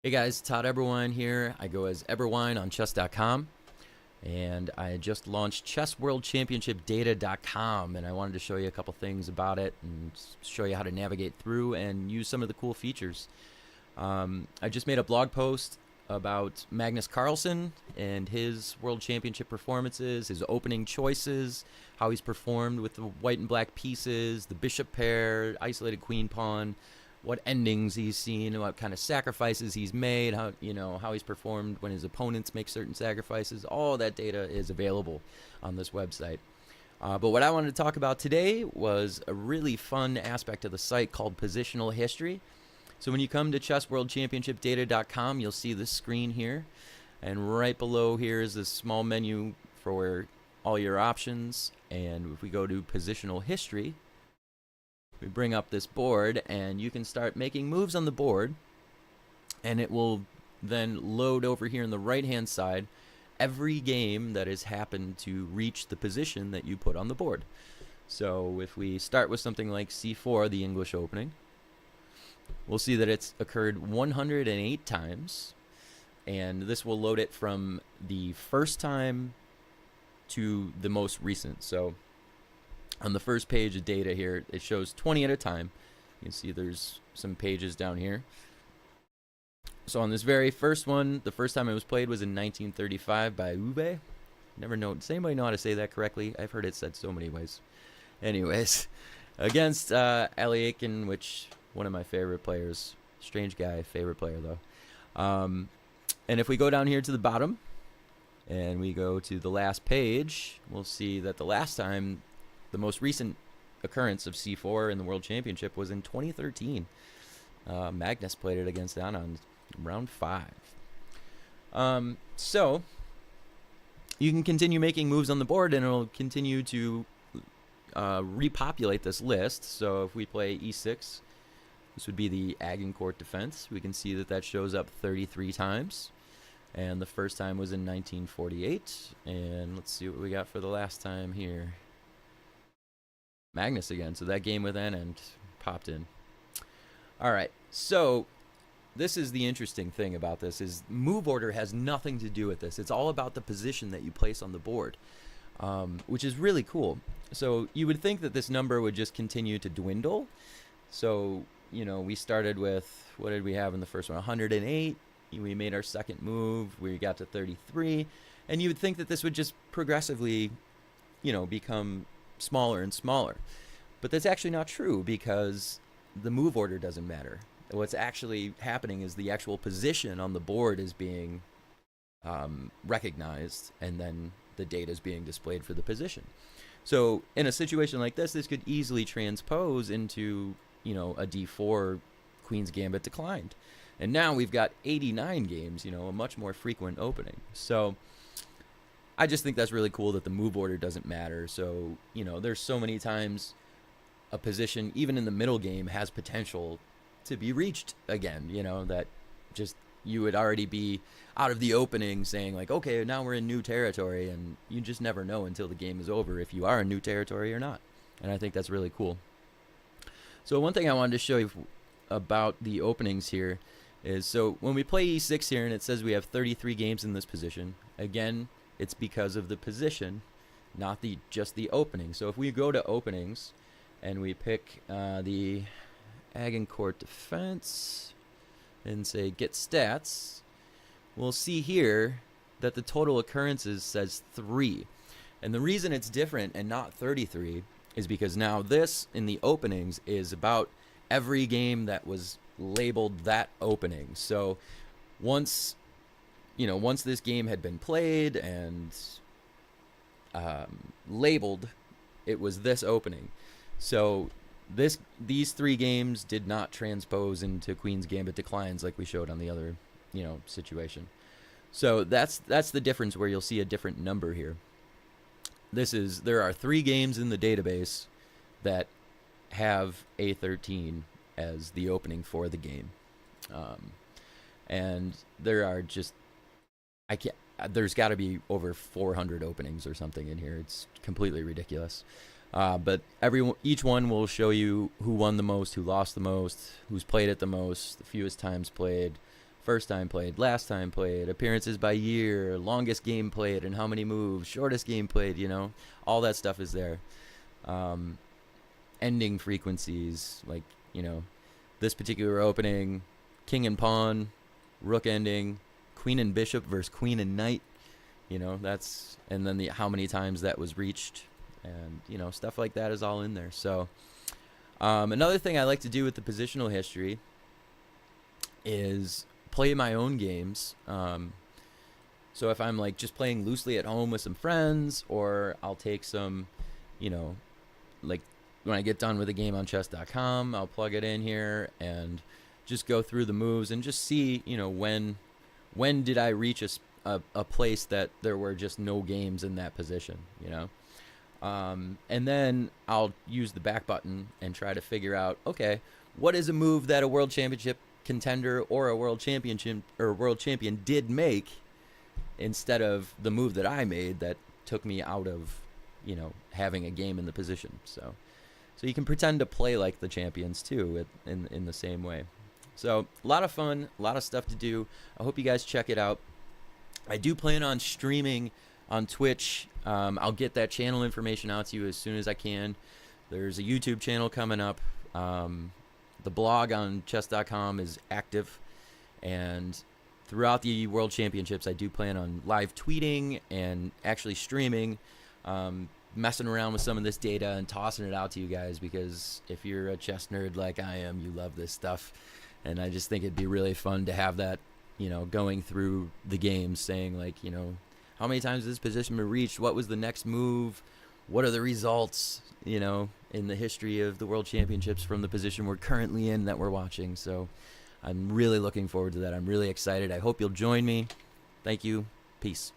Hey guys, Todd Eberwine here. I go as Eberwine on chess.com, and I just launched chessworldchampionshipdata.com, and I wanted to show you a couple things about it and show you how to navigate through and use some of the cool features. I just made a blog post about Magnus Carlsen and his world championship performances, his opening choices, how he's performed with the white and black pieces, the bishop pair, isolated queen pawn, what endings he's seen, what kind of sacrifices he's made, how he's performed when his opponents make certain sacrifices. All that data is available on this website. But what I wanted to talk about today was a really fun aspect of the site called positional history. So when you come to chessworldchampionshipdata.com, you'll see this screen here, and right below here is this small menu for all your options. And if we go to positional history, we bring up this board, and you can start making moves on the board, and it will then load over here on the right hand side every game that has happened to reach the position that you put on the board. So if we start with something like c4, the English opening, we'll see that it's occurred 108 times, and this will load it from the first time to the most recent. So on the first page of data here, it shows 20 at a time. You can see there's some pages down here. So on this very first one, the first time it was played was in 1935 by Ube. Never know. Does anybody know how to say that correctly? I've heard it said so many ways. Anyways, against Ali Aiken, which one of my favorite players. Strange guy, favorite player though. And if we go down here to the bottom and we go to the last page, we'll see that the last time, the most recent occurrence of c4 in the World Championship was in 2013. Magnus played it against Anna in round 5. So you can continue making moves on the board, and it'll continue to repopulate this list. So if we play e6, this would be the Agincourt defense. We can see that that shows up 33 times. And the first time was in 1948. And let's see what we got for the last time here. Magnus again, so that game with Anand popped in. All right, so this is the interesting thing about this, is move order has nothing to do with this. It's all about the position that you place on the board, which is really cool. So you would think that this number would just continue to dwindle. So, you know, we started with, what did we have in the first one? 108. We made our second move. We got to 33. And you would think that this would just progressively, you know, become smaller and smaller. But that's actually not true, because the move order doesn't matter. What's actually happening is the actual position on the board is being recognized, and then the data is being displayed for the position. So in a situation like this could easily transpose into, you know, a d4 Queen's Gambit declined. And now we've got 89 games, you know, a much more frequent opening. So I just think that's really cool that the move order doesn't matter. So, you know, there's so many times a position, even in the middle game, has potential to be reached again, you know, that just you would already be out of the opening saying like, okay, now we're in new territory, and you just never know until the game is over if you are in new territory or not. And I think that's really cool. So one thing I wanted to show you about the openings here is, so when we play e6 here and it says we have 33 games in this position, again, it's because of the position, not just the opening. So if we go to openings and we pick the Agincourt defense and say get stats, we'll see here that the total occurrences says 3. And the reason it's different and not 33 is because now this in the openings is about every game that was labeled that opening. So once this game had been played and labeled, it was this opening. So these 3 games did not transpose into Queen's Gambit declines like we showed on the other, you know, situation. So that's the difference, where you'll see a different number here. There are 3 games in the database that have A13 as the opening for the game, and there are just there's got to be over 400 openings or something in here. It's completely ridiculous. But each one will show you who won the most, who lost the most, who's played it the most, the fewest times played, first time played, last time played, appearances by year, longest game played and how many moves, shortest game played, all that stuff is there. Ending frequencies, like, this particular opening, king and pawn, rook ending, queen and bishop versus queen and knight, that's, and then the how many times that was reached, and stuff like that is all in there. So another thing I like to do with the positional history is play my own games. So if I'm like just playing loosely at home with some friends, or I'll take some, like when I get done with a game on chess.com, I'll plug it in here and just go through the moves and just see, when did I reach a place that there were just no games in that position, and then I'll use the back button and try to figure out, okay, what is a move that a world championship contender or a world championship or world champion did make, instead of the move that I made that took me out of, having a game in the position. So you can pretend to play like the champions too, in the same way. So a lot of fun, a lot of stuff to do. I hope you guys check it out. I do plan on streaming on Twitch. I'll get that channel information out to you as soon as I can. There's a YouTube channel coming up. The blog on chess.com is active, and throughout the World Championships, I do plan on live tweeting and actually streaming, messing around with some of this data and tossing it out to you guys, because if you're a chess nerd like I am, you love this stuff, and I just think it'd be really fun to have that, going through the games, saying like, how many times has this position been reached? What was the next move? What are the results, in the history of the World Championships from the position we're currently in that we're watching. So I'm really looking forward to that. I'm really excited. I hope you'll join me. Thank you. Peace.